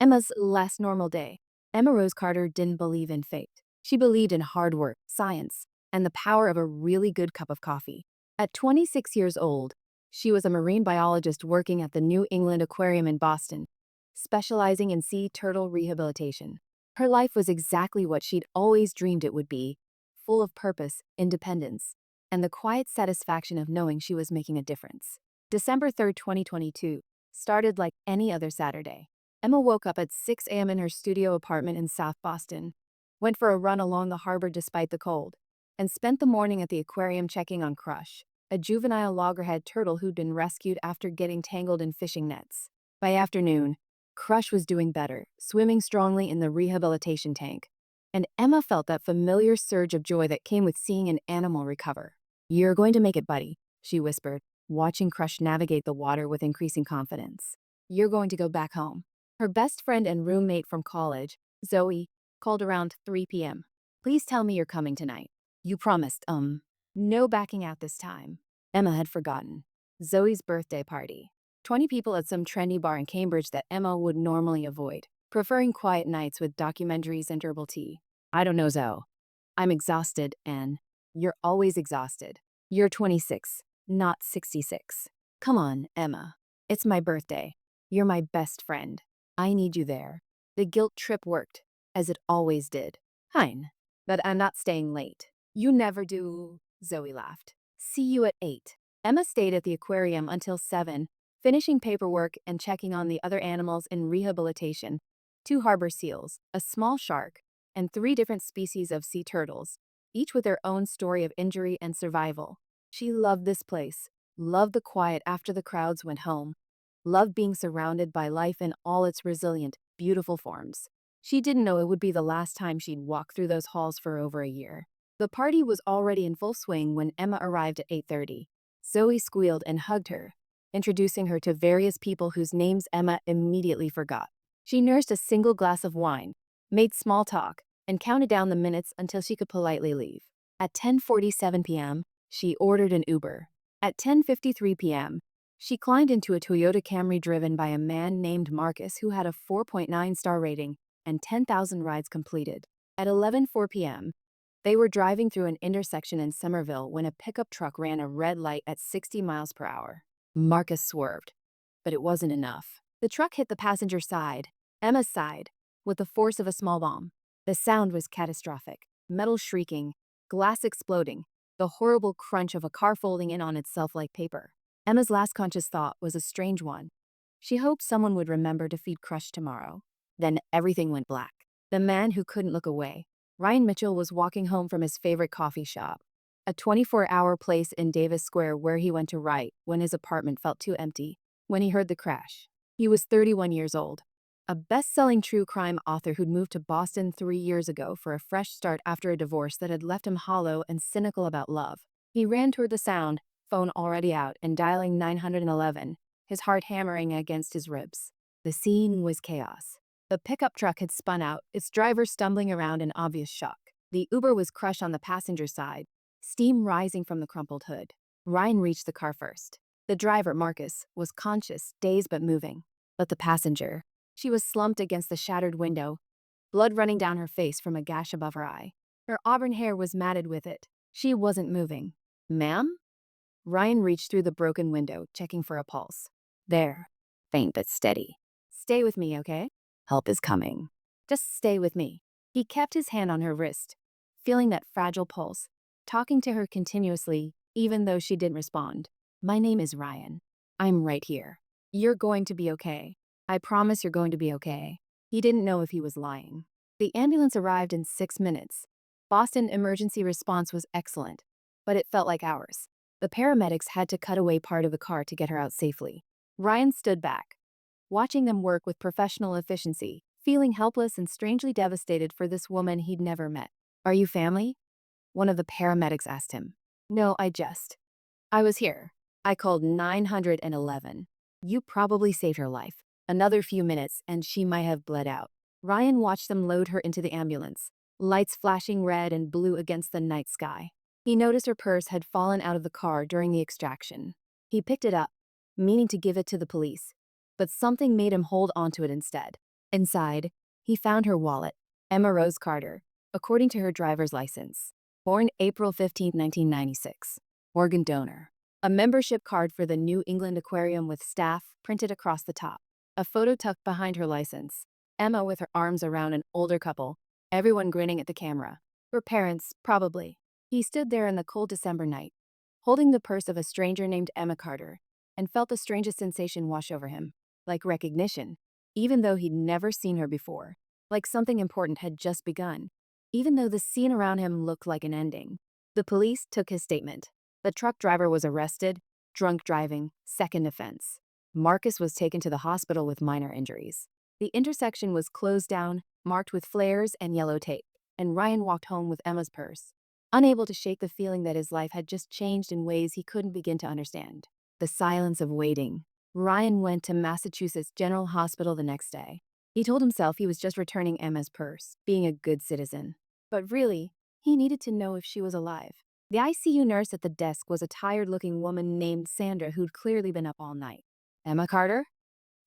Emma's last normal day. Emma Rose Carter didn't believe in fate. She believed in hard work, science, and the power of a really good cup of coffee. At 26 years old, she was a marine biologist working at the New England Aquarium in Boston, specializing in sea turtle rehabilitation. Her life was exactly what she'd always dreamed it would be, full of purpose, independence, and the quiet satisfaction of knowing she was making a difference. December 3rd, 2022, started like any other Saturday. Emma woke up at 6 a.m. in her studio apartment in South Boston, went for a run along the harbor despite the cold, and spent the morning at the aquarium checking on Crush, a juvenile loggerhead turtle who'd been rescued after getting tangled in fishing nets. By afternoon, Crush was doing better, swimming strongly in the rehabilitation tank, and Emma felt that familiar surge of joy that came with seeing an animal recover. "You're going to make it, buddy," she whispered, watching Crush navigate the water with increasing confidence. "You're going to go back home." Her best friend and roommate from college, Zoe, called around 3 p.m. "Please tell me you're coming tonight. You promised, no backing out this time." Emma had forgotten. Zoe's birthday party. 20 people at some trendy bar in Cambridge that Emma would normally avoid, preferring quiet nights with documentaries and herbal tea. "I don't know, Zoe. I'm exhausted, and you're always exhausted. You're 26, not 66. Come on, Emma. It's my birthday. You're my best friend. I need you there." The guilt trip worked, as it always did. "Fine, but I'm not staying late." "You never do," Zoe laughed. "See you at 8. Emma stayed at the aquarium until 7, finishing paperwork and checking on the other animals in rehabilitation: 2 harbor seals, a small shark, and 3 different species of sea turtles, each with their own story of injury and survival. She loved this place, loved the quiet after the crowds went home, loved being surrounded by life in all its resilient, beautiful forms. She didn't know it would be the last time she'd walk through those halls for over a year. The party was already in full swing when Emma arrived at 8:30. Zoe squealed and hugged her, introducing her to various people whose names Emma immediately forgot. She nursed a single glass of wine, made small talk, and counted down the minutes until she could politely leave. At 10:47 p.m., she ordered an Uber. At 10:53 p.m., she climbed into a Toyota Camry driven by a man named Marcus who had a 4.9-star rating and 10,000 rides completed. At 11:04 p.m., they were driving through an intersection in Somerville when a pickup truck ran a red light at 60 miles per hour. Marcus swerved, but it wasn't enough. The truck hit the passenger side, Emma's side, with the force of a small bomb. The sound was catastrophic: metal shrieking, glass exploding, the horrible crunch of a car folding in on itself like paper. Emma's last conscious thought was a strange one. She hoped someone would remember to feed Crush tomorrow. Then everything went black. The man who couldn't look away, Ryan Mitchell, was walking home from his favorite coffee shop, a 24-hour place in Davis Square where he went to write when his apartment felt too empty, when he heard the crash. He was 31 years old, a best-selling true crime author who'd moved to Boston 3 years ago for a fresh start after a divorce that had left him hollow and cynical about love. He ran toward the sound, phone already out, and dialing 911, his heart hammering against his ribs. The scene was chaos. The pickup truck had spun out, its driver stumbling around in obvious shock. The Uber was crushed on the passenger side, steam rising from the crumpled hood. Ryan reached the car first. The driver, Marcus, was conscious, dazed but moving. But the passenger, she was slumped against the shattered window, blood running down her face from a gash above her eye. Her auburn hair was matted with it. She wasn't moving. "Ma'am?" Ryan reached through the broken window, checking for a pulse. "There. Faint but steady. Stay with me, okay? Help is coming. Just stay with me." He kept his hand on her wrist, feeling that fragile pulse, talking to her continuously, even though she didn't respond. "My name is Ryan. I'm right here. You're going to be okay. I promise you're going to be okay." He didn't know if he was lying. The ambulance arrived in 6 minutes. Boston emergency response was excellent, but it felt like hours. The paramedics had to cut away part of the car to get her out safely. Ryan stood back, watching them work with professional efficiency, feeling helpless and strangely devastated for this woman he'd never met. "Are you family?" one of the paramedics asked him. "No, I was here. I called 911. You probably saved her life. Another few minutes and she might have bled out." Ryan watched them load her into the ambulance, lights flashing red and blue against the night sky. He noticed her purse had fallen out of the car during the extraction. He picked it up, meaning to give it to the police, but something made him hold onto it instead. Inside, he found her wallet, Emma Rose Carter, according to her driver's license. Born April 15, 1996. Organ donor. A membership card for the New England Aquarium with staff printed across the top. A photo tucked behind her license. Emma with her arms around an older couple, everyone grinning at the camera. Her parents, probably. He stood there in the cold December night, holding the purse of a stranger named Emma Carter, and felt the strangest sensation wash over him. Like recognition, even though he'd never seen her before. Like something important had just begun, even though the scene around him looked like an ending. The police took his statement. The truck driver was arrested, drunk driving, second offense. Marcus was taken to the hospital with minor injuries. The intersection was closed down, marked with flares and yellow tape, and Ryan walked home with Emma's purse, unable to shake the feeling that his life had just changed in ways he couldn't begin to understand. The silence of waiting. Ryan went to Massachusetts General Hospital the next day. He told himself he was just returning Emma's purse, being a good citizen. But really, he needed to know if she was alive. The ICU nurse at the desk was a tired-looking woman named Sandra who'd clearly been up all night. "Emma Carter?"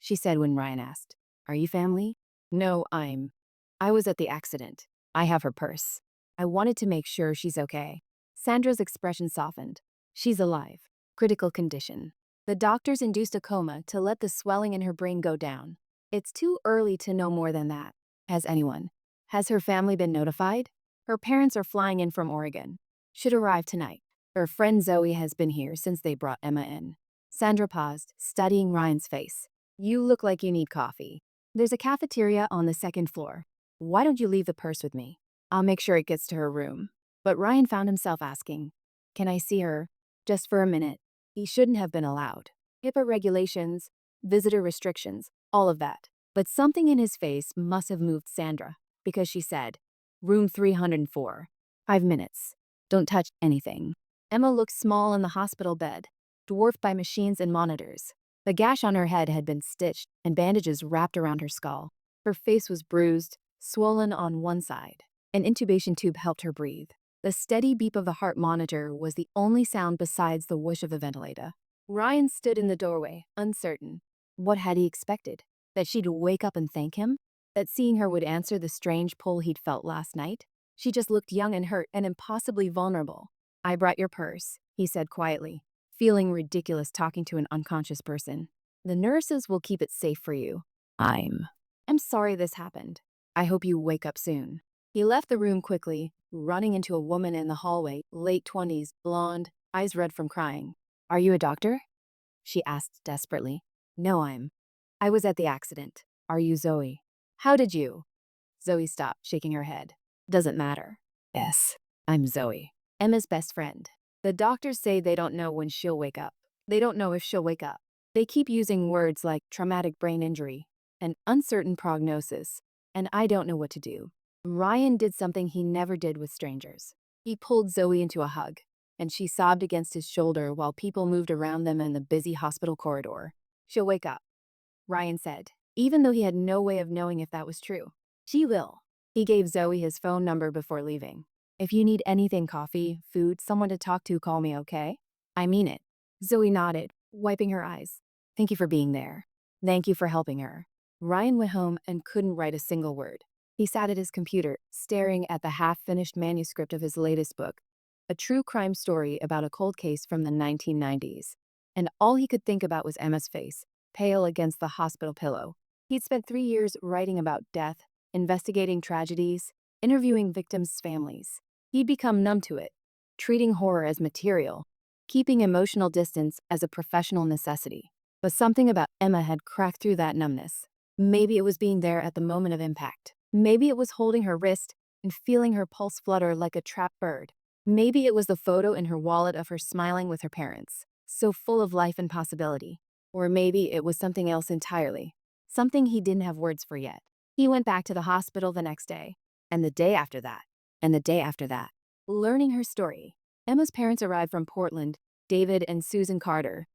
she said when Ryan asked. "Are you family?" "No, I was at the accident. I have her purse. I wanted to make sure she's okay." Sandra's expression softened. "She's alive. Critical condition. The doctors induced a coma to let the swelling in her brain go down. It's too early to know more than that. Has her family been notified? Her parents are flying in from Oregon. Should arrive tonight. Her friend Zoe has been here since they brought Emma in." Sandra paused, studying Ryan's face. "You look like you need coffee. There's a cafeteria on the second floor. Why don't you leave the purse with me? I'll make sure it gets to her room." But Ryan found himself asking, "Can I see her? Just for a minute?" He shouldn't have been allowed. HIPAA regulations, visitor restrictions, all of that. But something in his face must have moved Sandra, because she said, "Room 304. 5 minutes. Don't touch anything." Emma looked small in the hospital bed, dwarfed by machines and monitors. The gash on her head had been stitched and bandages wrapped around her skull. Her face was bruised, swollen on one side. An intubation tube helped her breathe. The steady beep of the heart monitor was the only sound besides the whoosh of the ventilator. Ryan stood in the doorway, uncertain. What had he expected? That she'd wake up and thank him? That seeing her would answer the strange pull he'd felt last night? She just looked young and hurt and impossibly vulnerable. "I brought your purse," he said quietly, feeling ridiculous talking to an unconscious person. "The nurses will keep it safe for you. I'm sorry this happened. I hope you wake up soon." He left the room quickly, running into a woman in the hallway, late 20s, blonde, eyes red from crying. "Are you a doctor?" she asked desperately. "No, I was at the accident." "Are you Zoe?" "How did you?" Zoe stopped, shaking her head. "Doesn't matter." "Yes, I'm Zoe. Emma's best friend. The doctors say they don't know when she'll wake up. They don't know if she'll wake up. They keep using words like traumatic brain injury and uncertain prognosis, and I don't know what to do." Ryan did something he never did with strangers. He pulled Zoe into a hug, and she sobbed against his shoulder while people moved around them in the busy hospital corridor. "She'll wake up," Ryan said, even though he had no way of knowing if that was true. "She will." He gave Zoe his phone number before leaving. "If you need anything, coffee, food, someone to talk to, call me, okay?" "I mean it." Zoe nodded, wiping her eyes. "Thank you for being there. Thank you for helping her." Ryan went home and couldn't write a single word. He sat at his computer, staring at the half-finished manuscript of his latest book, a true crime story about a cold case from the 1990s. And all he could think about was Emma's face, pale against the hospital pillow. He'd spent 3 years writing about death, investigating tragedies, interviewing victims' families. He'd become numb to it, treating horror as material, keeping emotional distance as a professional necessity. But something about Emma had cracked through that numbness. Maybe it was being there at the moment of impact. Maybe it was holding her wrist and feeling her pulse flutter like a trapped bird. Maybe it was the photo in her wallet of her smiling with her parents, so full of life and possibility. Or maybe it was something else entirely, something he didn't have words for yet. He went back to the hospital the next day, and the day after that, and the day after that, learning her story. Emma's parents arrived from Portland, David and Susan Carter,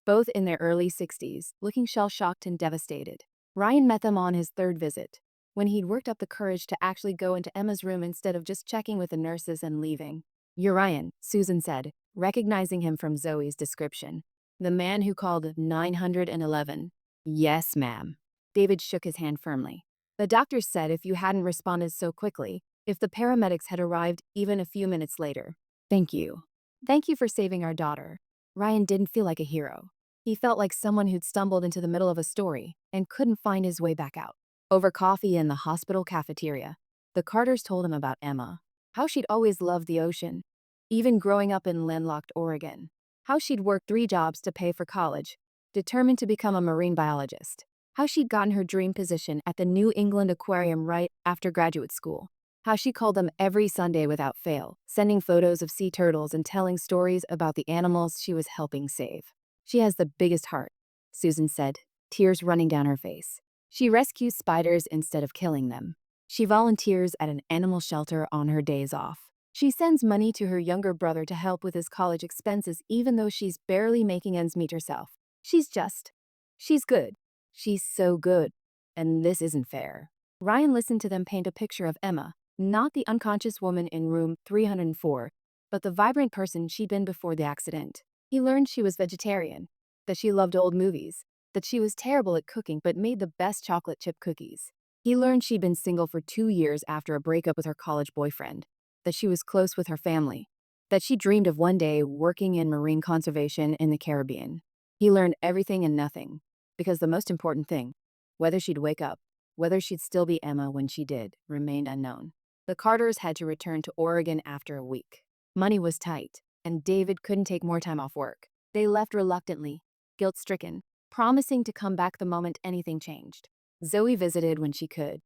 both in their early 60s, looking shell-shocked and devastated. Ryan met them on his third visit, when he'd worked up the courage to actually go into Emma's room instead of just checking with the nurses and leaving. "You're Ryan," Susan said, recognizing him from Zoe's description. "The man who called 911. "Yes, ma'am." David shook his hand firmly. The doctor said if you hadn't responded so quickly, if the paramedics had arrived even a few minutes later. Thank you. Thank you for saving our daughter. Ryan didn't feel like a hero. He felt like someone who'd stumbled into the middle of a story and couldn't find his way back out. Over coffee in the hospital cafeteria, the Carters told him about Emma, how she'd always loved the ocean, even growing up in landlocked Oregon, how she'd worked 3 jobs to pay for college, determined to become a marine biologist, how she'd gotten her dream position at the New England Aquarium right after graduate school, how she called them every Sunday without fail, sending photos of sea turtles and telling stories about the animals she was helping save. She has the biggest heart, Susan said, tears running down her face. She rescues spiders instead of killing them. She volunteers at an animal shelter on her days off. She sends money to her younger brother to help with his college expenses even though she's barely making ends meet herself. She's good. She's so good. And this isn't fair. Ryan listened to them paint a picture of Emma, not the unconscious woman in room 304, but the vibrant person she'd been before the accident. He learned she was vegetarian, that she loved old movies, that she was terrible at cooking but made the best chocolate chip cookies. He learned she'd been single for 2 years after a breakup with her college boyfriend, that she was close with her family, that she dreamed of one day working in marine conservation in the Caribbean. He learned everything and nothing, because the most important thing, whether she'd wake up, whether she'd still be Emma when she did, remained unknown. The Carters had to return to Oregon after a week. Money was tight, and David couldn't take more time off work. They left reluctantly, guilt-stricken, promising to come back the moment anything changed. Zoe visited when she could,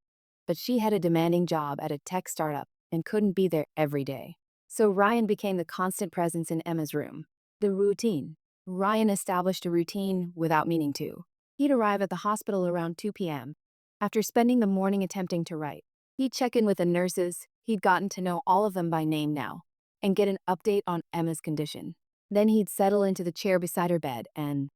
but she had a demanding job at a tech startup and couldn't be there every day. So Ryan became the constant presence in Emma's room. The routine. Ryan established a routine without meaning to. He'd arrive at the hospital around 2 p.m. After spending the morning attempting to write. He'd check in with the nurses, he'd gotten to know all of them by name now, and get an update on Emma's condition. Then he'd settle into the chair beside her bed and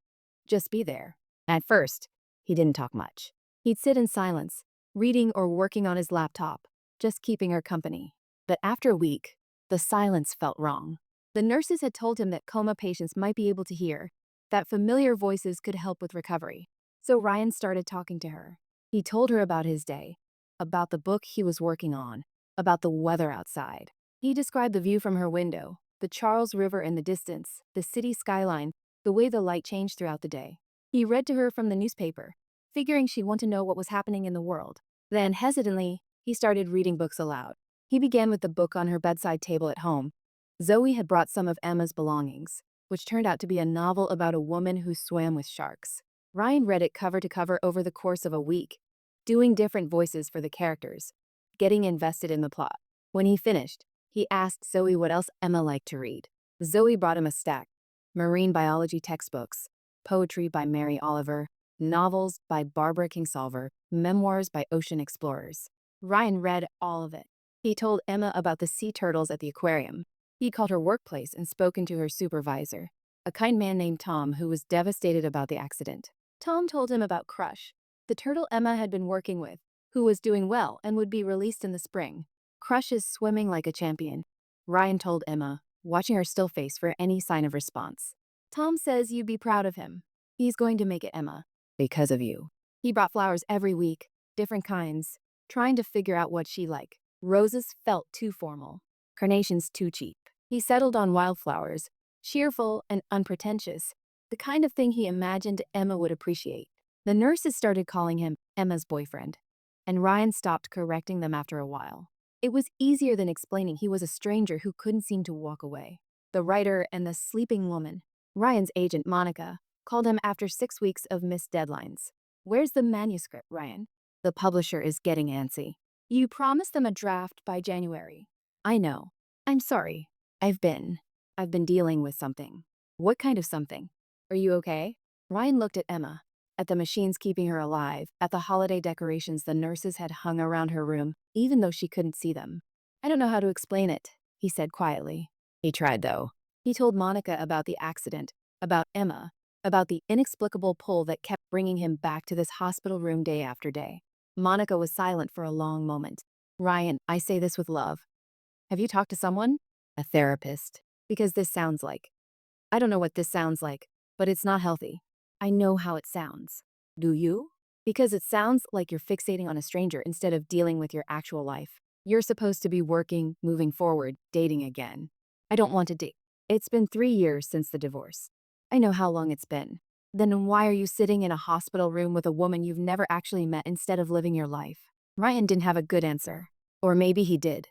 just be there. At first, he didn't talk much. He'd sit in silence, reading or working on his laptop, just keeping her company. But after a week, the silence felt wrong. The nurses had told him that coma patients might be able to hear, that familiar voices could help with recovery. So Ryan started talking to her. He told her about his day, about the book he was working on, about the weather outside. He described the view from her window, the Charles River in the distance, the city skyline, the way the light changed throughout the day. He read to her from the newspaper, figuring she'd want to know what was happening in the world. Then, hesitantly, he started reading books aloud. He began with the book on her bedside table at home. Zoe had brought some of Emma's belongings, which turned out to be a novel about a woman who swam with sharks. Ryan read it cover to cover over the course of a week, doing different voices for the characters, getting invested in the plot. When he finished, he asked Zoe what else Emma liked to read. Zoe brought him a stack: marine biology textbooks, poetry by Mary Oliver, novels by Barbara Kingsolver, memoirs by ocean explorers. Ryan read all of it. He told Emma about the sea turtles at the aquarium. He called her workplace and spoken to her supervisor, a kind man named Tom who was devastated about the accident. Tom told him about Crush, the turtle Emma had been working with, who was doing well and would be released in the spring. Crush is swimming like a champion, Ryan told Emma, watching her still face for any sign of response. Tom says you'd be proud of him. He's going to make it, Emma. Because of you. He brought flowers every week, different kinds, trying to figure out what she liked. Roses felt too formal, carnations too cheap. He settled on wildflowers, cheerful and unpretentious, the kind of thing he imagined Emma would appreciate. The nurses started calling him Emma's boyfriend, and Ryan stopped correcting them after a while. It was easier than explaining he was a stranger who couldn't seem to walk away. The writer and the sleeping woman, Ryan's agent Monica, called him after 6 weeks of missed deadlines. Where's the manuscript, Ryan? The publisher is getting antsy. You promised them a draft by January. I know. I'm sorry. I've been dealing with something. What kind of something? Are you okay? Ryan looked at Emma, at the machines keeping her alive, at the holiday decorations the nurses had hung around her room, even though she couldn't see them. I don't know how to explain it, he said quietly. He tried, though. He told Monica about the accident, about Emma, about the inexplicable pull that kept bringing him back to this hospital room day after day. Monica was silent for a long moment. Ryan, I say this with love. Have you talked to someone? A therapist. Because this sounds like. I don't know what this sounds like, but it's not healthy. I know how it sounds. Do you? Because it sounds like you're fixating on a stranger instead of dealing with your actual life. You're supposed to be working, moving forward, dating again. I don't want to date. It's been 3 years since the divorce. I know how long it's been. Then why are you sitting in a hospital room with a woman you've never actually met instead of living your life? Ryan didn't have a good answer. Or maybe he did.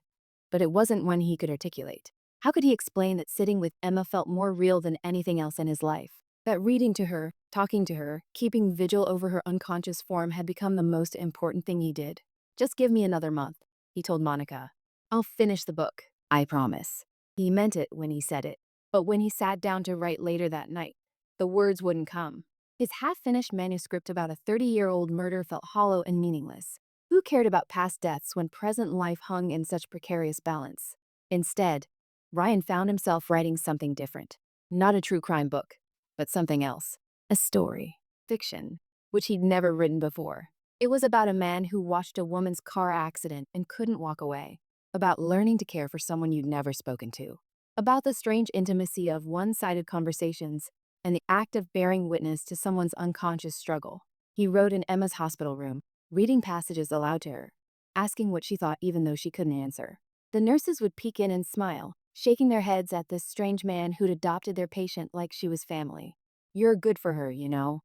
But it wasn't one he could articulate. How could he explain that sitting with Emma felt more real than anything else in his life? That reading to her, talking to her, keeping vigil over her unconscious form had become the most important thing he did. Just give me another month, he told Monica. I'll finish the book, I promise. He meant it when he said it. But when he sat down to write later that night, the words wouldn't come. His half-finished manuscript about a 30-year-old murder felt hollow and meaningless. Who cared about past deaths when present life hung in such precarious balance? Instead, Ryan found himself writing something different. Not a true crime book, but something else. A story. Fiction. Which he'd never written before. It was about a man who watched a woman's car accident and couldn't walk away. About learning to care for someone you'd never spoken to. About the strange intimacy of one-sided conversations and the act of bearing witness to someone's unconscious struggle. He wrote in Emma's hospital room, reading passages aloud to her, asking what she thought even though she couldn't answer. The nurses would peek in and smile, shaking their heads at this strange man who'd adopted their patient like she was family. You're good for her, you know,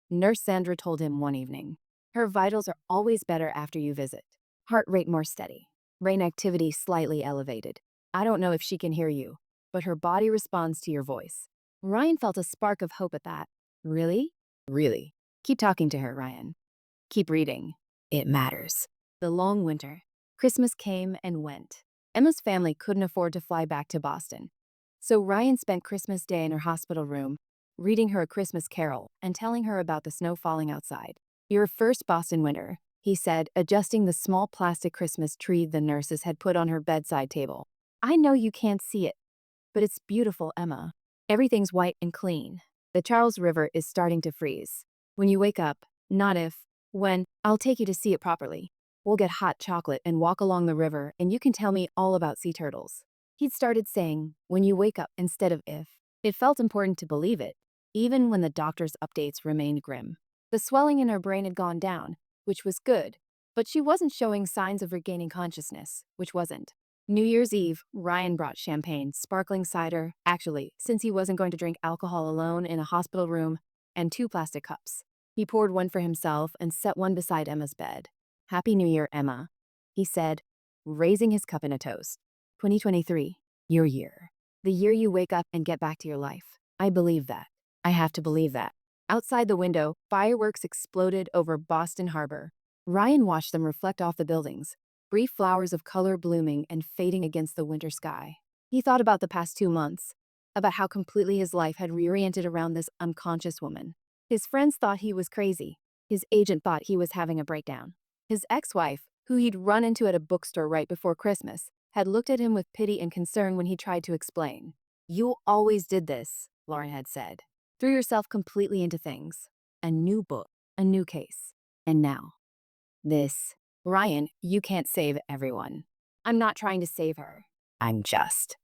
Nurse Sandra told him one evening. Her vitals are always better after you visit. Heart rate more steady. Brain activity slightly elevated. I don't know if she can hear you, but her body responds to your voice. Ryan felt a spark of hope at that. Really? Really. Keep talking to her, Ryan. Keep reading. It matters. The long winter. Christmas came and went. Emma's family couldn't afford to fly back to Boston. So Ryan spent Christmas Day in her hospital room, reading her a Christmas carol and telling her about the snow falling outside. Your first Boston winter, he said, adjusting the small plastic Christmas tree the nurses had put on her bedside table. I know you can't see it, but it's beautiful, Emma. Everything's white and clean. The Charles River is starting to freeze. When you wake up, not if, when, I'll take you to see it properly. We'll get hot chocolate and walk along the river and you can tell me all about sea turtles. He'd started saying, when you wake up instead of if. It felt important to believe it, even when the doctor's updates remained grim. The swelling in her brain had gone down, which was good, but she wasn't showing signs of regaining consciousness, which wasn't. New Year's Eve, Ryan brought champagne, sparkling cider, actually, since he wasn't going to drink alcohol alone in a hospital room, and 2 plastic cups. He poured one for himself and set one beside Emma's bed. Happy New Year, Emma, he said, raising his cup in a toast. 2023, your year. The year you wake up and get back to your life. I believe that. I have to believe that. Outside the window, fireworks exploded over Boston Harbor. Ryan watched them reflect off the buildings, brief flowers of color blooming and fading against the winter sky. He thought about the past 2 months, about how completely his life had reoriented around this unconscious woman. His friends thought he was crazy. His agent thought he was having a breakdown. His ex-wife, who he'd run into at a bookstore right before Christmas, had looked at him with pity and concern when he tried to explain. You always did this, Lauren had said. Threw yourself completely into things. A new book, a new case. And now, this. Ryan, you can't save everyone. I'm not trying to save her. I'm just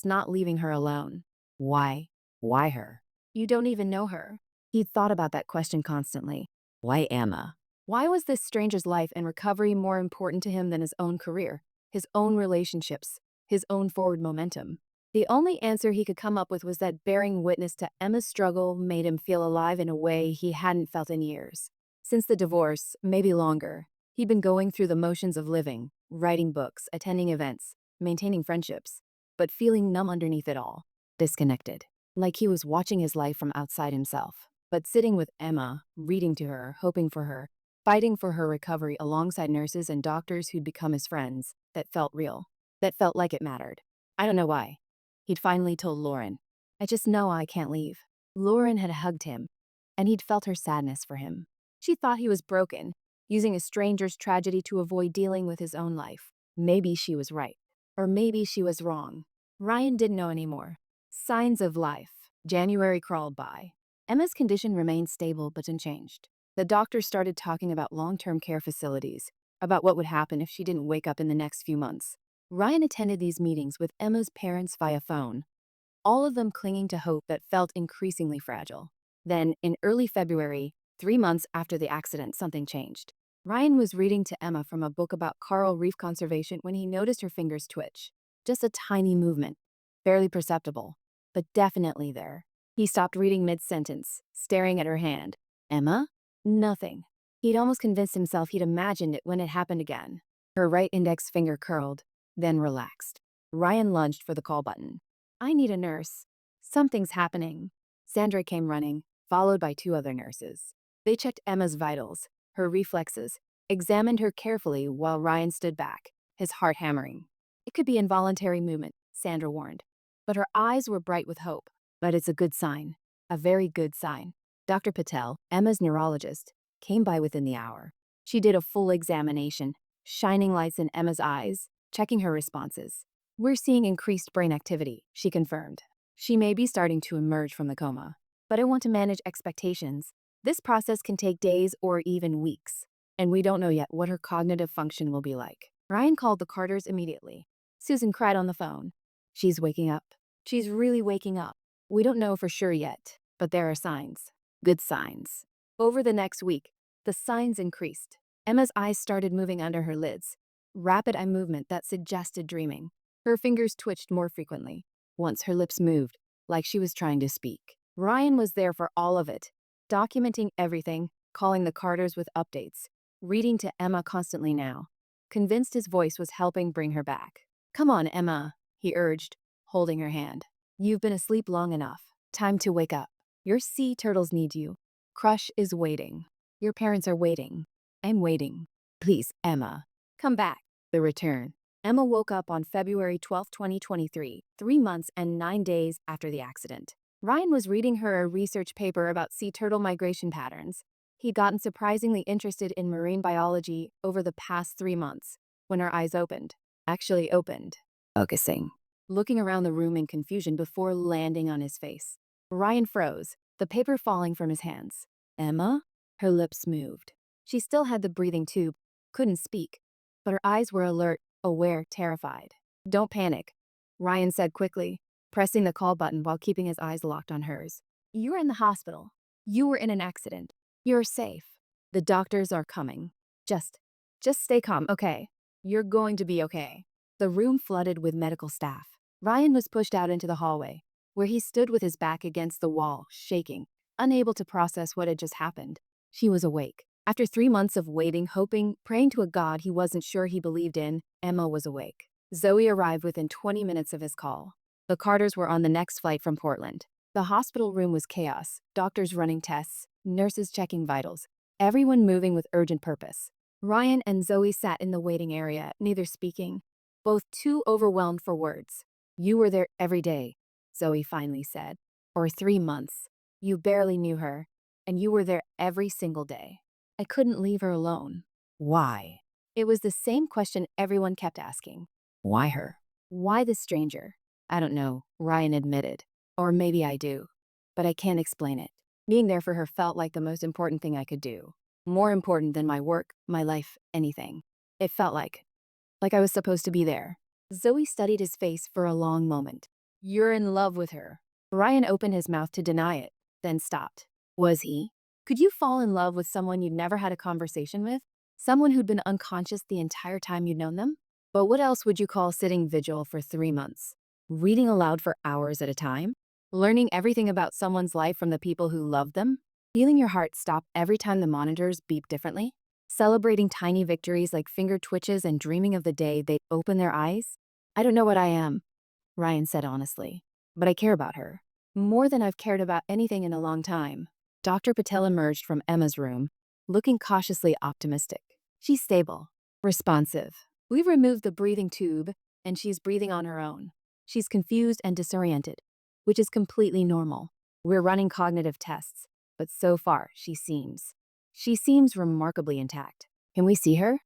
not leaving her alone. Why? Why her? You don't even know her. He'd thought about that question constantly. Why Emma? Why was this stranger's life and recovery more important to him than his own career, his own relationships, his own forward momentum? The only answer he could come up with was that bearing witness to Emma's struggle made him feel alive in a way he hadn't felt in years. Since the divorce, maybe longer, he'd been going through the motions of living, writing books, attending events, maintaining friendships, but feeling numb underneath it all, disconnected, like he was watching his life from outside himself. But sitting with Emma, reading to her, hoping for her, fighting for her recovery alongside nurses and doctors who'd become his friends, that felt real, that felt like it mattered. I don't know why. He'd finally told Lauren, I just know I can't leave. Lauren had hugged him, and he'd felt her sadness for him. She thought he was broken, using a stranger's tragedy to avoid dealing with his own life. Maybe she was right, or maybe she was wrong. Ryan didn't know anymore. Signs of life. January crawled by. Emma's condition remained stable but unchanged. The doctor started talking about long-term care facilities, about what would happen if she didn't wake up in the next few months. Ryan attended these meetings with Emma's parents via phone, all of them clinging to hope that felt increasingly fragile. Then, in early February, 3 months after the accident, something changed. Ryan was reading to Emma from a book about coral reef conservation when he noticed her fingers twitch. Just a tiny movement, barely perceptible, but definitely there. He stopped reading mid-sentence, staring at her hand. Emma? Nothing. He'd almost convinced himself he'd imagined it when it happened again. Her right index finger curled, then relaxed. Ryan lunged for the call button. I need a nurse. Something's happening. Sandra came running, followed by 2 other nurses. They checked Emma's vitals, her reflexes, examined her carefully while Ryan stood back, his heart hammering. It could be involuntary movement, Sandra warned. But her eyes were bright with hope. But it's a good sign. A very good sign. Dr. Patel, Emma's neurologist, came by within the hour. She did a full examination, shining lights in Emma's eyes, checking her responses. We're seeing increased brain activity, she confirmed. She may be starting to emerge from the coma. But I want to manage expectations. This process can take days or even weeks. And we don't know yet what her cognitive function will be like. Ryan called the Carters immediately. Susan cried on the phone. She's waking up. She's really waking up. We don't know for sure yet, but there are signs. Good signs. Over the next week, the signs increased. Emma's eyes started moving under her lids. Rapid eye movement that suggested dreaming. Her fingers twitched more frequently. Once her lips moved, like she was trying to speak. Ryan was there for all of it, documenting everything, calling the Carters with updates, reading to Emma constantly now, convinced his voice was helping bring her back. Come on, Emma, he urged, holding her hand. You've been asleep long enough. Time to wake up. Your sea turtles need you. Crush is waiting. Your parents are waiting. I'm waiting. Please, Emma, come back. The return. Emma woke up on February 12, 2023, 3 months and 9 days after the accident. Ryan was reading her a research paper about sea turtle migration patterns. He'd gotten surprisingly interested in marine biology over the past 3 months when her eyes opened. Actually opened. Focusing. Looking around the room in confusion before landing on his face. Ryan froze, the paper falling from his hands. Emma? Her lips moved. She still had the breathing tube, couldn't speak, but her eyes were alert, aware, terrified. Don't panic, Ryan said quickly, pressing the call button while keeping his eyes locked on hers. You're in the hospital. You were in an accident. You're safe. The doctors are coming. Just stay calm, okay? You're going to be okay. The room flooded with medical staff. Ryan was pushed out into the hallway, where he stood with his back against the wall, shaking, unable to process what had just happened. She was awake. After 3 months of waiting, hoping, praying to a God he wasn't sure he believed in, Emma was awake. Zoe arrived within 20 minutes of his call. The Carters were on the next flight from Portland. The hospital room was chaos, doctors running tests, nurses checking vitals, everyone moving with urgent purpose. Ryan and Zoe sat in the waiting area, neither speaking, both too overwhelmed for words. You were there every day, Zoe finally said. Or 3 months. You barely knew her, and you were there every single day. I couldn't leave her alone. Why? It was the same question everyone kept asking. Why her? Why this stranger? I don't know, Ryan admitted. Or maybe I do. But I can't explain it. Being there for her felt like the most important thing I could do. More important than my work, my life, anything. It felt like I was supposed to be there. Zoe studied his face for a long moment. You're in love with her. Ryan opened his mouth to deny it, then stopped. Was he? Could you fall in love with someone you'd never had a conversation with? Someone who'd been unconscious the entire time you'd known them? But what else would you call sitting vigil for 3 months? Reading aloud for hours at a time? Learning everything about someone's life from the people who loved them? Feeling your heart stop every time the monitors beep differently? Celebrating tiny victories like finger twitches and dreaming of the day they'd open their eyes? I don't know what I am, Ryan said honestly, but I care about her. More than I've cared about anything in a long time. Dr. Patel emerged from Emma's room, looking cautiously optimistic. She's stable, responsive. We've removed the breathing tube, and she's breathing on her own. She's confused and disoriented, which is completely normal. We're running cognitive tests, but so far, she seems remarkably intact. Can we see her?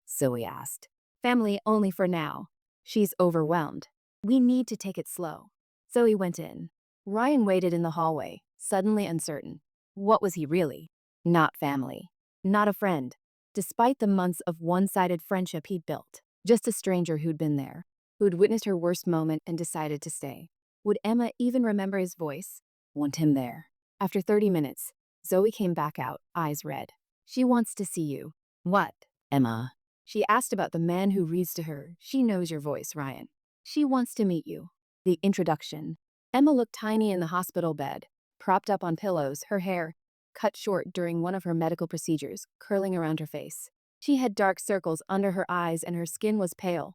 Zoe asked. Family only for now. She's overwhelmed. We need to take it slow. Zoe went in. Ryan waited in the hallway, suddenly uncertain. What was he really? Not family. Not a friend. Despite the months of one-sided friendship he'd built. Just a stranger who'd been there, who'd witnessed her worst moment and decided to stay. Would Emma even remember his voice? Want him there. After 30 minutes, Zoe came back out, eyes red. She wants to see you. What? Emma. She asked about the man who reads to her. She knows your voice, Ryan. She wants to meet you. The introduction. Emma looked tiny in the hospital bed, propped up on pillows, her hair cut short during one of her medical procedures, curling around her face. She had dark circles under her eyes and her skin was pale,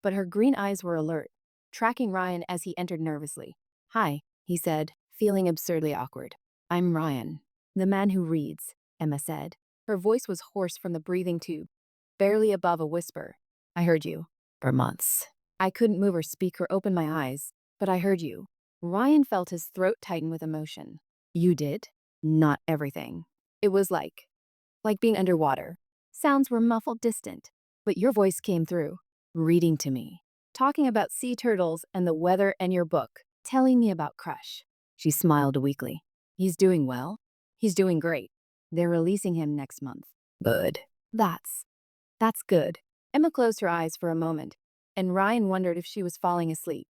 but her green eyes were alert, tracking Ryan as he entered nervously. Hi, he said, feeling absurdly awkward. I'm Ryan, the man who reads, Emma said. Her voice was hoarse from the breathing tube, barely above a whisper. I heard you. For months. I couldn't move or speak or open my eyes, but I heard you. Ryan felt his throat tighten with emotion. You did? Not everything. It was like being underwater. Sounds were muffled distant, but your voice came through, reading to me, talking about sea turtles and the weather and your book, telling me about Crush. She smiled weakly. He's doing well. He's doing great. They're releasing him next month. Good. That's good. Emma closed her eyes for a moment, and Ryan wondered if she was falling asleep.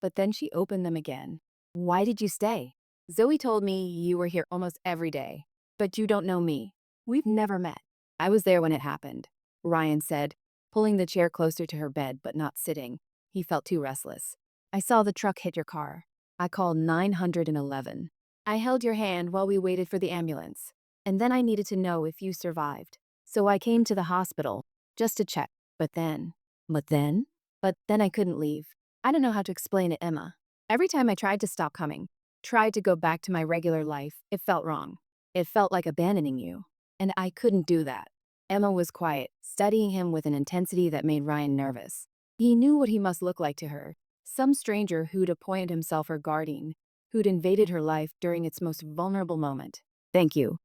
But then she opened them again. Why did you stay? Zoe told me you were here almost every day, but you don't know me. We've never met. I was there when it happened, Ryan said, pulling the chair closer to her bed but not sitting. He felt too restless. I saw the truck hit your car. I called 911. I held your hand while we waited for the ambulance. And then I needed to know if you survived. So I came to the hospital just to check. But then I couldn't leave. I don't know how to explain it, Emma. Every time I tried to stop coming, tried to go back to my regular life, it felt wrong. It felt like abandoning you. And I couldn't do that. Emma was quiet, studying him with an intensity that made Ryan nervous. He knew what he must look like to her. Some stranger who'd appointed himself her guardian, who'd invaded her life during its most vulnerable moment. Thank you,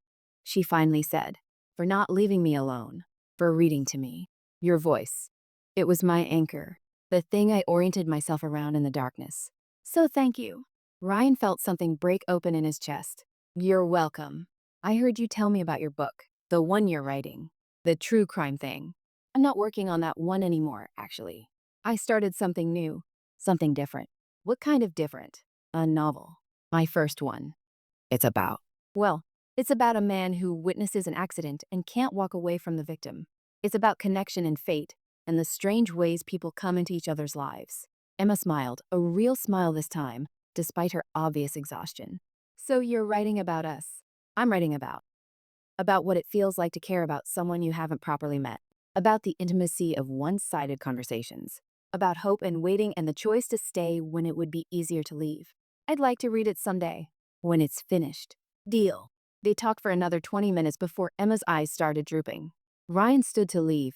she finally said, for not leaving me alone, for reading to me. Your voice. It was my anchor, the thing I oriented myself around in the darkness. So thank you. Ryan felt something break open in his chest. You're welcome. I heard you tell me about your book, the one you're writing, the true crime thing. I'm not working on that one anymore, actually. I started something new, something different. What kind of different? A novel. My first one. It's about. Well, it's about a man who witnesses an accident and can't walk away from the victim. It's about connection and fate, and the strange ways people come into each other's lives. Emma smiled, a real smile this time, despite her obvious exhaustion. So you're writing about us. I'm writing about what it feels like to care about someone you haven't properly met, about the intimacy of one-sided conversations, about hope and waiting and the choice to stay when it would be easier to leave. I'd like to read it someday, when it's finished. Deal. They talked for another 20 minutes before Emma's eyes started drooping. Ryan stood to leave,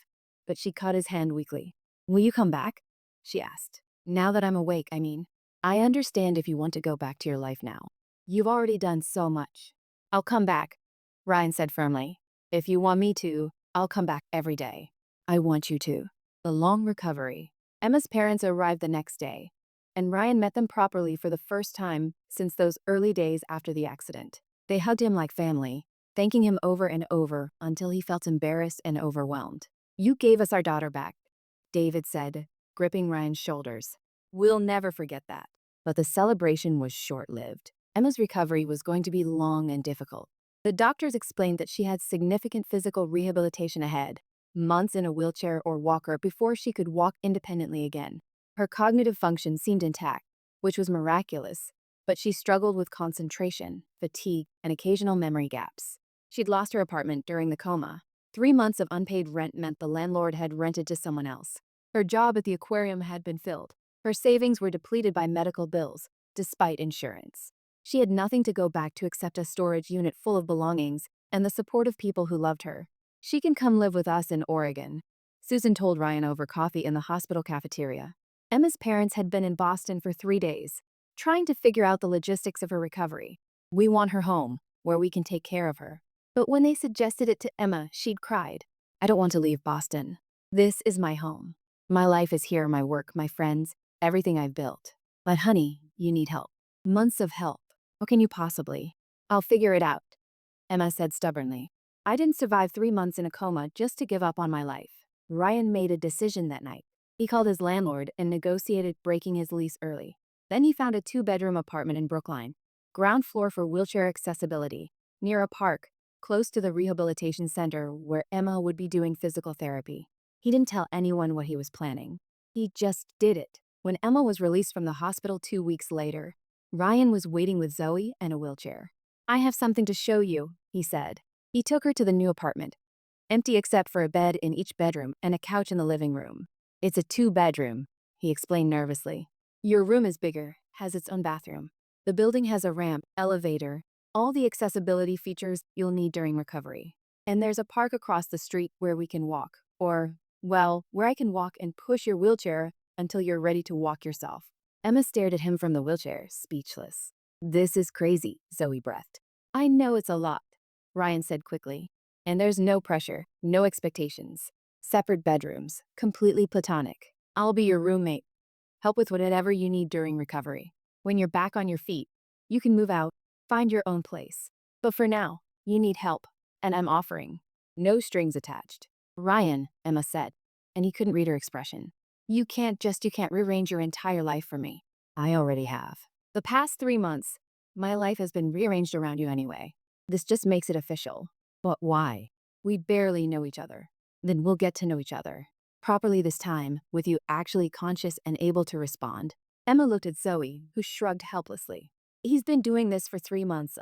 but she caught his hand weakly. Will you come back? She asked. Now that I'm awake, I mean. I understand if you want to go back to your life now. You've already done so much. I'll come back, Ryan said firmly. If you want me to, I'll come back every day. I want you to. The long recovery. Emma's parents arrived the next day, and Ryan met them properly for the first time since those early days after the accident. They hugged him like family, thanking him over and over until he felt embarrassed and overwhelmed. You gave us our daughter back, David said, gripping Ryan's shoulders. We'll never forget that. But the celebration was short-lived. Emma's recovery was going to be long and difficult. The doctors explained that she had significant physical rehabilitation ahead, months in a wheelchair or walker before she could walk independently again. Her cognitive function seemed intact, which was miraculous, but she struggled with concentration, fatigue, and occasional memory gaps. She'd lost her apartment during the coma. 3 months of unpaid rent meant the landlord had rented to someone else. Her job at the aquarium had been filled. Her savings were depleted by medical bills, despite insurance. She had nothing to go back to except a storage unit full of belongings and the support of people who loved her. She can come live with us in Oregon, Susan told Ryan over coffee in the hospital cafeteria. Emma's parents had been in Boston for 3 days, trying to figure out the logistics of her recovery. We want her home, where we can take care of her. But when they suggested it to Emma, she'd cried. I don't want to leave Boston. This is my home. My life is here, my work, my friends, everything I've built. But honey, you need help. Months of help. What can you possibly? I'll figure it out, Emma said stubbornly. I didn't survive 3 months in a coma just to give up on my life. Ryan made a decision that night. He called his landlord and negotiated breaking his lease early. Then he found a 2-bedroom apartment in Brookline, ground floor for wheelchair accessibility, near a park, close to the rehabilitation center where Emma would be doing physical therapy. He didn't tell anyone what he was planning. He just did it. When Emma was released from the hospital 2 weeks later, Ryan was waiting with Zoe and a wheelchair. "I have something to show you," he said. He took her to the new apartment, empty except for a bed in each bedroom and a couch in the living room. "It's a two-bedroom," he explained nervously. "Your room is bigger, has its own bathroom. The building has a ramp, elevator, all the accessibility features you'll need during recovery. And there's a park across the street where we can walk, or, well, where I can walk and push your wheelchair until you're ready to walk yourself." Emma stared at him from the wheelchair, speechless. "This is crazy," Zoe breathed. "I know it's a lot," Ryan said quickly. "And there's no pressure, no expectations. Separate bedrooms, completely platonic. I'll be your roommate. Help with whatever you need during recovery. When you're back on your feet, you can move out, find your own place. But for now, you need help, and I'm offering. No strings attached." "Ryan," Emma said, and he couldn't read her expression. You can't rearrange your entire life for me. I already have. The past 3 months, my life has been rearranged around you anyway. This just makes it official." "But why?" "We barely know each other. Then we'll get to know each other properly this time, with you actually conscious and able to respond." Emma looked at Zoe, who shrugged helplessly. "He's been doing this for 3 months,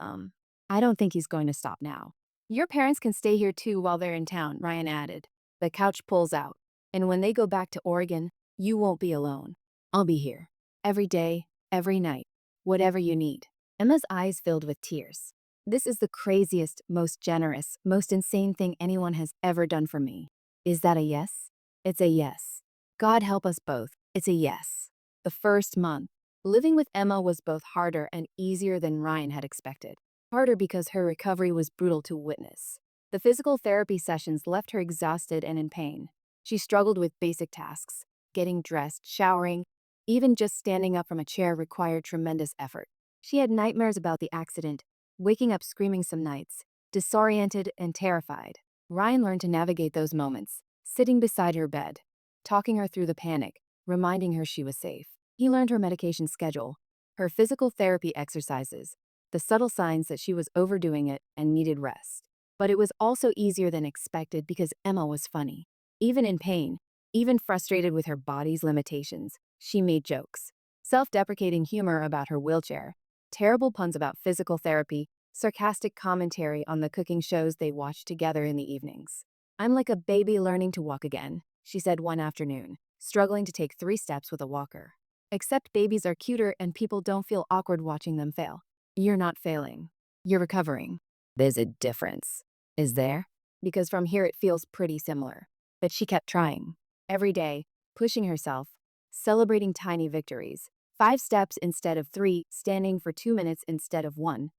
I don't think he's going to stop now." "Your parents can stay here too while they're in town," Ryan added. "The couch pulls out, and when they go back to Oregon, you won't be alone. I'll be here. Every day, every night, whatever you need." Emma's eyes filled with tears. "This is the craziest, most generous, most insane thing anyone has ever done for me. Is that a yes?" "It's a yes. God help us both. It's a yes." The first month, living with Emma was both harder and easier than Ryan had expected. Harder because her recovery was brutal to witness. The physical therapy sessions left her exhausted and in pain. She struggled with basic tasks. Getting dressed, showering, even just standing up from a chair required tremendous effort. She had nightmares about the accident, waking up screaming some nights, disoriented and terrified. Ryan learned to navigate those moments, sitting beside her bed, talking her through the panic, reminding her she was safe. He learned her medication schedule, her physical therapy exercises, the subtle signs that she was overdoing it and needed rest. But it was also easier than expected because Emma was funny. Even in pain, even frustrated with her body's limitations, she made jokes. Self-deprecating humor about her wheelchair, terrible puns about physical therapy, sarcastic commentary on the cooking shows they watched together in the evenings. "I'm like a baby learning to walk again," she said one afternoon, struggling to take 3 steps with a walker. "Except babies are cuter and people don't feel awkward watching them fail." "You're not failing. You're recovering." "There's a difference." "Is there?" "Because from here it feels pretty similar." But she kept trying. Every day, pushing herself, celebrating tiny victories. 5 steps instead of 3, standing for 2 minutes instead of 1.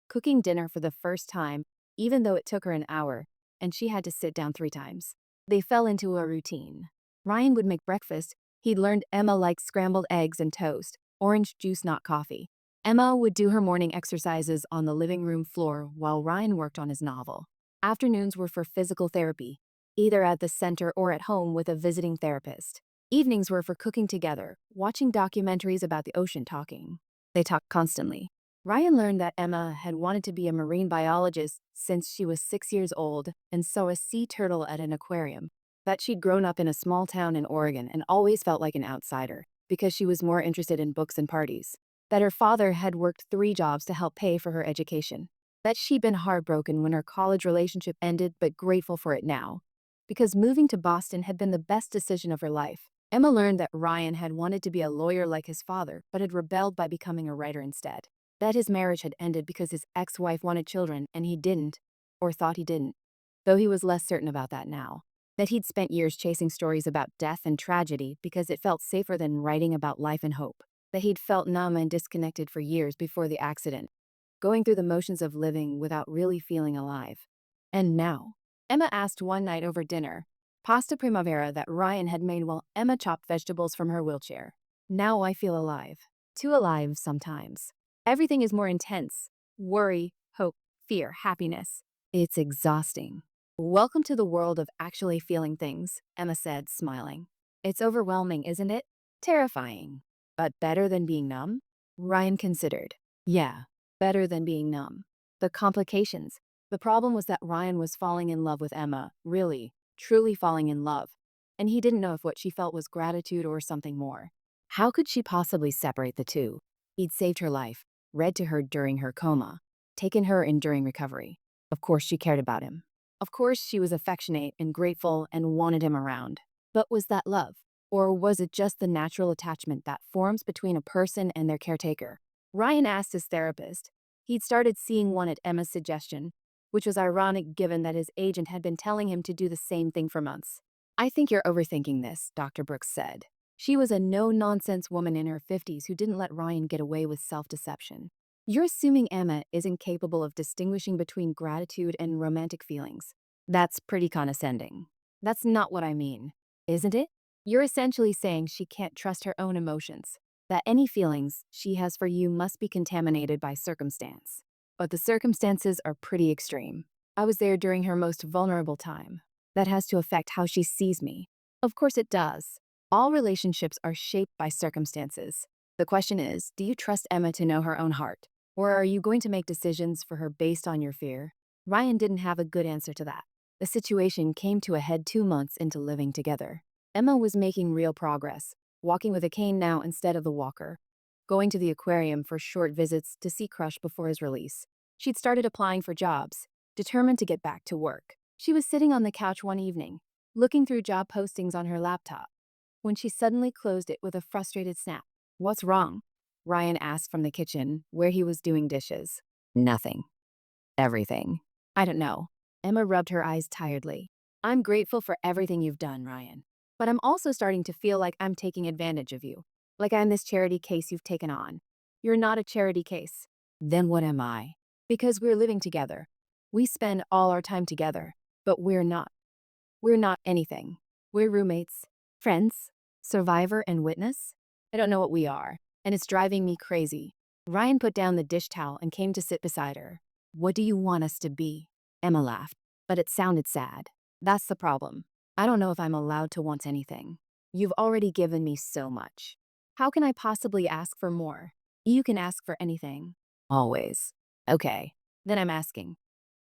Cooking dinner for the first time, even though it took her an hour, and she had to sit down 3 times. They fell into a routine. Ryan would make breakfast. He'd learned Emma liked scrambled eggs and toast, orange juice, not coffee. Emma would do her morning exercises on the living room floor while Ryan worked on his novel. Afternoons were for physical therapy, either at the center or at home with a visiting therapist. Evenings were for cooking together, watching documentaries about the ocean, talking. They talked constantly. Ryan learned that Emma had wanted to be a marine biologist since she was 6 years old and saw a sea turtle at an aquarium. That she'd grown up in a small town in Oregon and always felt like an outsider because she was more interested in books and parties. That her father had worked 3 jobs to help pay for her education. That she'd been heartbroken when her college relationship ended but grateful for it now, because moving to Boston had been the best decision of her life. Emma learned that Ryan had wanted to be a lawyer like his father but had rebelled by becoming a writer instead. That his marriage had ended because his ex-wife wanted children and he didn't, or thought he didn't, though he was less certain about that now. That he'd spent years chasing stories about death and tragedy because it felt safer than writing about life and hope. That he'd felt numb and disconnected for years before the accident, going through the motions of living without really feeling alive. And now, Emma asked one night over dinner, pasta primavera that Ryan had made while Emma chopped vegetables from her wheelchair. "Now I feel alive. Too alive sometimes. Everything is more intense. Worry, hope, fear, happiness. It's exhausting." "Welcome to the world of actually feeling things," Emma said, smiling. "It's overwhelming, isn't it? Terrifying. But better than being numb?" Ryan considered. "Yeah, better than being numb." The complications. The problem was that Ryan was falling in love with Emma, really, truly falling in love. And he didn't know if what she felt was gratitude or something more. How could she possibly separate the two? He'd saved her life, read to her during her coma, taken her in during recovery. Of course she cared about him. Of course she was affectionate and grateful and wanted him around. But was that love? Or was it just the natural attachment that forms between a person and their caretaker? Ryan asked his therapist. He'd started seeing one at Emma's suggestion, which was ironic given that his agent had been telling him to do the same thing for months. I think you're overthinking this, Dr. Brooks said. She was a no-nonsense woman in her 50s who didn't let Ryan get away with self-deception. You're assuming Emma is incapable of distinguishing between gratitude and romantic feelings. That's pretty condescending. That's not what I mean, isn't it? You're essentially saying she can't trust her own emotions, that any feelings she has for you must be contaminated by circumstance. But the circumstances are pretty extreme. I was there during her most vulnerable time. That has to affect how she sees me. Of course it does. All relationships are shaped by circumstances. The question is, do you trust Emma to know her own heart? Or are you going to make decisions for her based on your fear? Ryan didn't have a good answer to that. The situation came to a head 2 months into living together. Emma was making real progress, walking with a cane now instead of the walker, going to the aquarium for short visits to see Crush before his release. She'd started applying for jobs, determined to get back to work. She was sitting on the couch one evening, looking through job postings on her laptop, when she suddenly closed it with a frustrated snap. "What's wrong?" Ryan asked from the kitchen, where he was doing dishes. "Nothing. Everything." "I don't know." Emma rubbed her eyes tiredly. "I'm grateful for everything you've done, Ryan. But I'm also starting to feel like I'm taking advantage of you. Like I'm this charity case you've taken on. You're not a charity case." "Then what am I?" "Because we're living together. We spend all our time together. But we're not. We're not anything. We're roommates, friends, survivor and witness. I don't know what we are, and it's driving me crazy." Ryan put down the dish towel and came to sit beside her. "What do you want us to be?" Emma laughed, but it sounded sad. "That's the problem. I don't know if I'm allowed to want anything. You've already given me so much. How can I possibly ask for more? You can ask for anything." "Always." "Okay. Then I'm asking,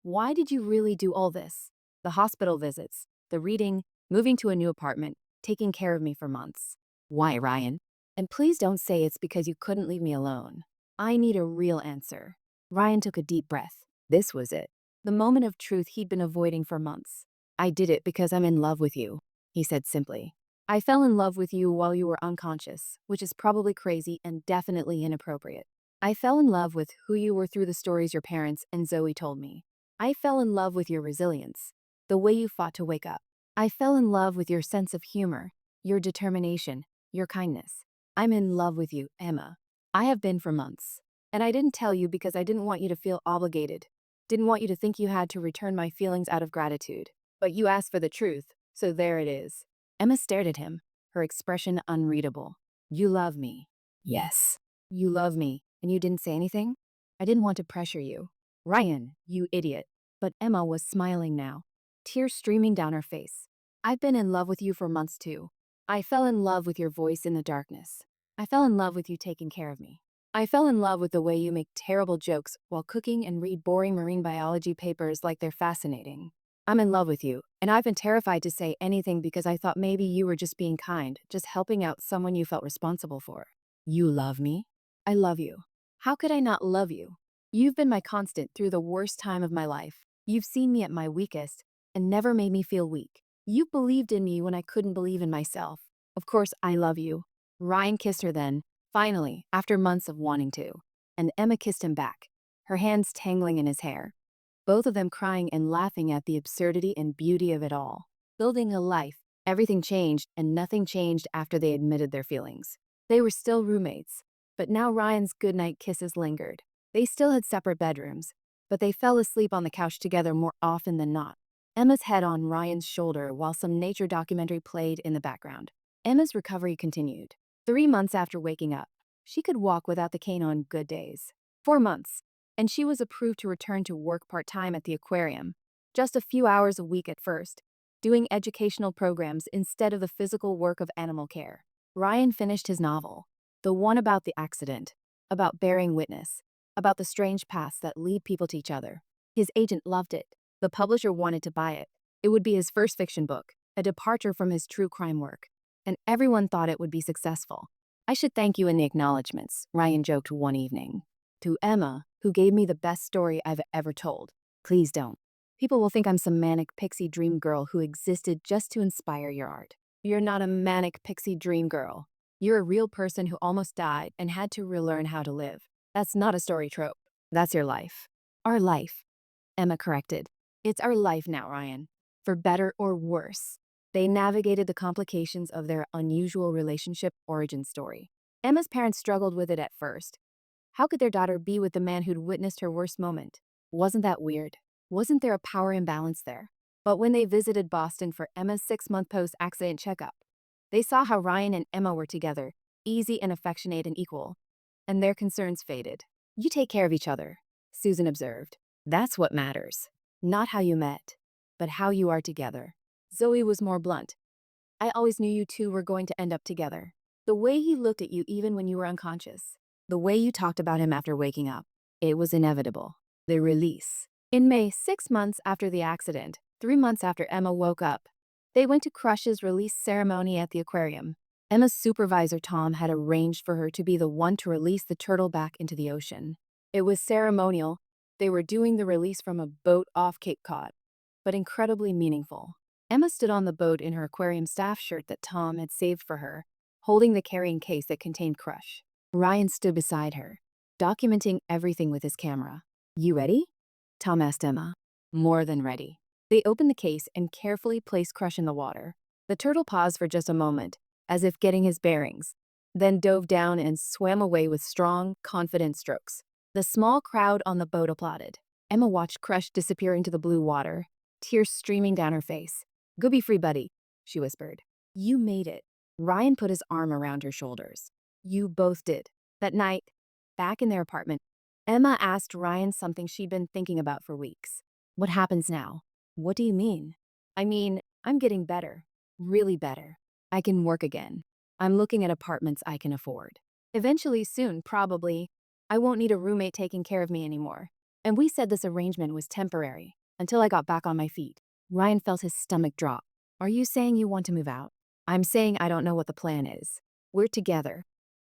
why did you really do all this? The hospital visits, the reading, moving to a new apartment, taking care of me for months. Why, Ryan? And please don't say it's because you couldn't leave me alone. I need a real answer." Ryan took a deep breath. This was it. The moment of truth he'd been avoiding for months. "I did it because I'm in love with you," he said simply. "I fell in love with you while you were unconscious, which is probably crazy and definitely inappropriate. I fell in love with who you were through the stories your parents and Zoe told me. I fell in love with your resilience, the way you fought to wake up. I fell in love with your sense of humor, your determination, your kindness. I'm in love with you, Emma. I have been for months. And I didn't tell you because I didn't want you to feel obligated. Didn't want you to think you had to return my feelings out of gratitude. But you asked for the truth, so there it is." Emma stared at him, her expression unreadable. "You love me." "Yes." "You love me, and you didn't say anything?" "I didn't want to pressure you." "Ryan, you idiot." But Emma was smiling now, tears streaming down her face. "I've been in love with you for months too. I fell in love with your voice in the darkness. I fell in love with you taking care of me. I fell in love with the way you make terrible jokes while cooking and read boring marine biology papers like they're fascinating. I'm in love with you, and I've been terrified to say anything because I thought maybe you were just being kind, just helping out someone you felt responsible for." "You love me?" "I love you. How could I not love you? You've been my constant through the worst time of my life. You've seen me at my weakest and never made me feel weak. You believed in me when I couldn't believe in myself. Of course I love you." Ryan kissed her then, finally, after months of wanting to. And Emma kissed him back, her hands tangling in his hair. Both of them crying and laughing at the absurdity and beauty of it all. Building a life, everything changed and nothing changed after they admitted their feelings. They were still roommates, but now Ryan's goodnight kisses lingered. They still had separate bedrooms, but they fell asleep on the couch together more often than not. Emma's head on Ryan's shoulder while some nature documentary played in the background. Emma's recovery continued. 3 months after waking up, she could walk without the cane on good days. 4 months, and she was approved to return to work part-time at the aquarium, just a few hours a week at first, doing educational programs instead of the physical work of animal care. Ryan finished his novel, the one about the accident, about bearing witness. about the strange paths that lead people to each other. His agent loved it. The publisher wanted to buy it. It would be his first fiction book, a departure from his true crime work. And everyone thought it would be successful. I should thank you in the acknowledgments, Ryan joked one evening. To Emma, who gave me the best story I've ever told. Please don't. People will think I'm some manic pixie dream girl who existed just to inspire your art. You're not a manic pixie dream girl. You're a real person who almost died and had to relearn how to live. That's not a story trope. That's your life. Our life, Emma corrected. It's our life now, Ryan. For better or worse. They navigated the complications of their unusual relationship origin story. Emma's parents struggled with it at first. How could their daughter be with the man who'd witnessed her worst moment? Wasn't that weird? Wasn't there a power imbalance there? But when they visited Boston for Emma's 6-month post-accident checkup, they saw how Ryan and Emma were together, easy and affectionate and equal, and their concerns faded. You take care of each other, Susan observed. That's what matters. Not how you met, but how you are together. Zoe was more blunt. I always knew you two were going to end up together. The way he looked at you even when you were unconscious. The way you talked about him after waking up. It was inevitable. The release. In May, 6 months after the accident, 3 months after Emma woke up, they went to Crush's release ceremony at the aquarium. Emma's supervisor, Tom, had arranged for her to be the one to release the turtle back into the ocean. It was ceremonial. They were doing the release from a boat off Cape Cod, but incredibly meaningful. Emma stood on the boat in her aquarium staff shirt that Tom had saved for her, holding the carrying case that contained Crush. Ryan stood beside her, documenting everything with his camera. You ready? Tom asked Emma. More than ready. They opened the case and carefully placed Crush in the water. The turtle paused for just a moment, as if getting his bearings, then dove down and swam away with strong, confident strokes. The small crowd on the boat applauded. Emma watched Crush disappear into the blue water, tears streaming down her face. Go be free, buddy, she whispered. You made it. Ryan put his arm around her shoulders. You both did. That night, back in their apartment, Emma asked Ryan something she'd been thinking about for weeks. What happens now? What do you mean? I mean, I'm getting better. Really better. I can work again. I'm looking at apartments I can afford. Eventually, soon, probably, I won't need a roommate taking care of me anymore. And we said this arrangement was temporary, until I got back on my feet. Ryan felt his stomach drop. Are you saying you want to move out? I'm saying I don't know what the plan is. We're together.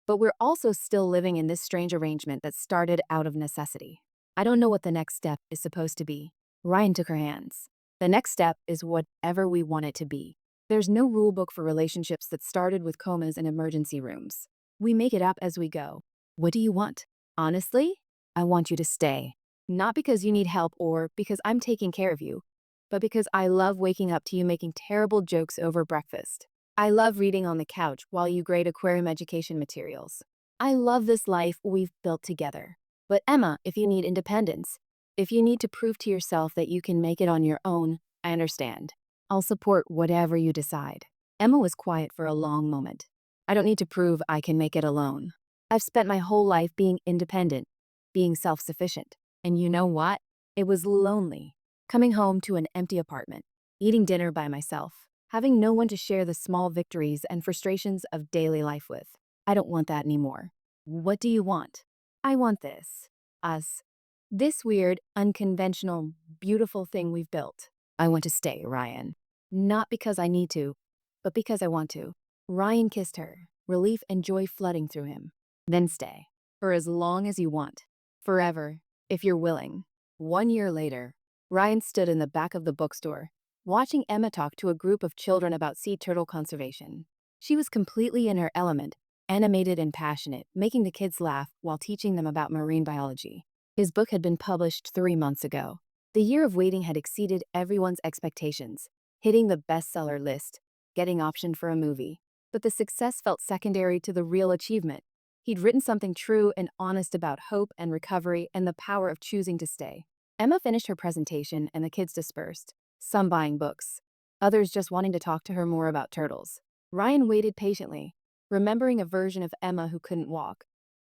But we're also still living in this strange arrangement that started out of necessity. I don't know what the next step is supposed to be. Ryan took her hands. The next step is whatever we want it to be. There's no rule book for relationships that started with comas and emergency rooms. We make it up as we go. What do you want? Honestly, I want you to stay. Not because you need help or because I'm taking care of you, but because I love waking up to you making terrible jokes over breakfast. I love reading on the couch while you grade aquarium education materials. I love this life we've built together. But Emma, if you need independence, if you need to prove to yourself that you can make it on your own, I understand. I'll support whatever you decide. Emma was quiet for a long moment. I don't need to prove I can make it alone. I've spent my whole life being independent, being self-sufficient. And you know what? It was lonely. Coming home to an empty apartment, eating dinner by myself, having no one to share the small victories and frustrations of daily life with. I don't want that anymore. What do you want? I want this. Us. This weird, unconventional, beautiful thing we've built. I want to stay, Ryan. Not because I need to, but because I want to. Ryan kissed her, relief and joy flooding through him. Then stay. For as long as you want. Forever, if you're willing. 1 year later, Ryan stood in the back of the bookstore, watching Emma talk to a group of children about sea turtle conservation. She was completely in her element, animated and passionate, making the kids laugh while teaching them about marine biology. His book had been published 3 months ago. The year of waiting had exceeded everyone's expectations, hitting the bestseller list, getting optioned for a movie. But the success felt secondary to the real achievement. He'd written something true and honest about hope and recovery and the power of choosing to stay. Emma finished her presentation and the kids dispersed, some buying books, others just wanting to talk to her more about turtles. Ryan waited patiently, remembering a version of Emma who couldn't walk,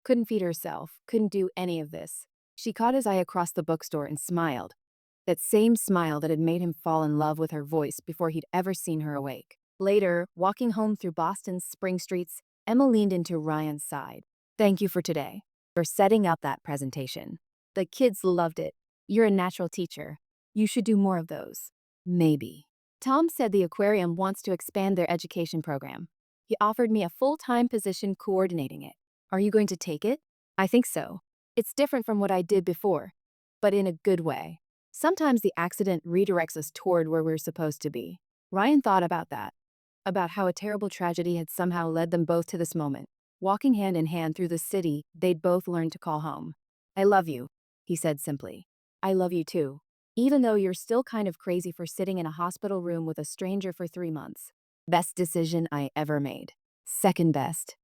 couldn't feed herself, couldn't do any of this. She caught his eye across the bookstore and smiled, that same smile that had made him fall in love with her voice before he'd ever seen her awake. Later, walking home through Boston's spring streets, Emma leaned into Ryan's side. Thank you for today. for setting up that presentation. The kids loved it. You're a natural teacher. You should do more of those. Maybe. Tom said the aquarium wants to expand their education program. He offered me a full-time position coordinating it. Are you going to take it? I think so. It's different from what I did before, but in a good way. Sometimes the accident redirects us toward where we're supposed to be. Ryan thought about that, about how a terrible tragedy had somehow led them both to this moment. Walking hand in hand through the city, they'd both learned to call home. I love you, he said simply. I love you too. Even though you're still kind of crazy for sitting in a hospital room with a stranger for 3 months. Best decision I ever made. Second best,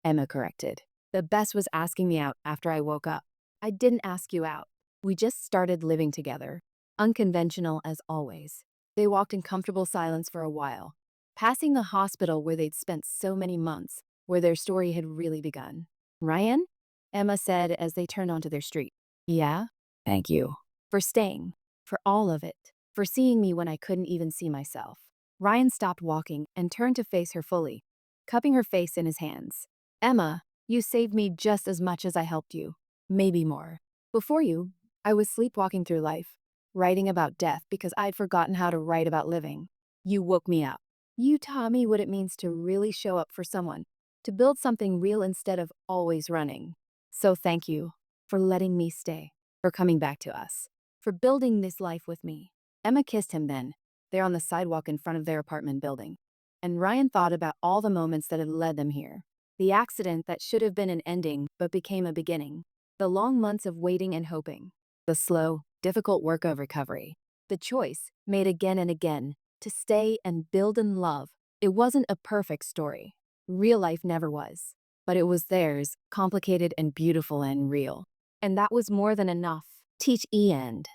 Emma corrected. The best was asking me out after I woke up. I didn't ask you out. We just started living together. Unconventional as always. They walked in comfortable silence for a while, passing the hospital where they'd spent so many months, where their story had really begun. Ryan? Emma said as they turned onto their street. Yeah? Thank you. For staying. For all of it. For seeing me when I couldn't even see myself. Ryan stopped walking and turned to face her fully, cupping her face in his hands. Emma, you saved me just as much as I helped you. Maybe more. Before you, I was sleepwalking through life, writing about death because I'd forgotten how to write about living. You woke me up. You taught me what it means to really show up for someone, to build something real instead of always running. So thank you for letting me stay, for coming back to us, for building this life with me. Emma kissed him then, there on the sidewalk in front of their apartment building. And Ryan thought about all the moments that had led them here. The accident that should have been an ending but became a beginning. The long months of waiting and hoping. The slow, difficult work of recovery. The choice, made again and again, to stay and build and love. It wasn't a perfect story. Real life never was. But it was theirs, complicated and beautiful and real. And that was more than enough. Teach E end.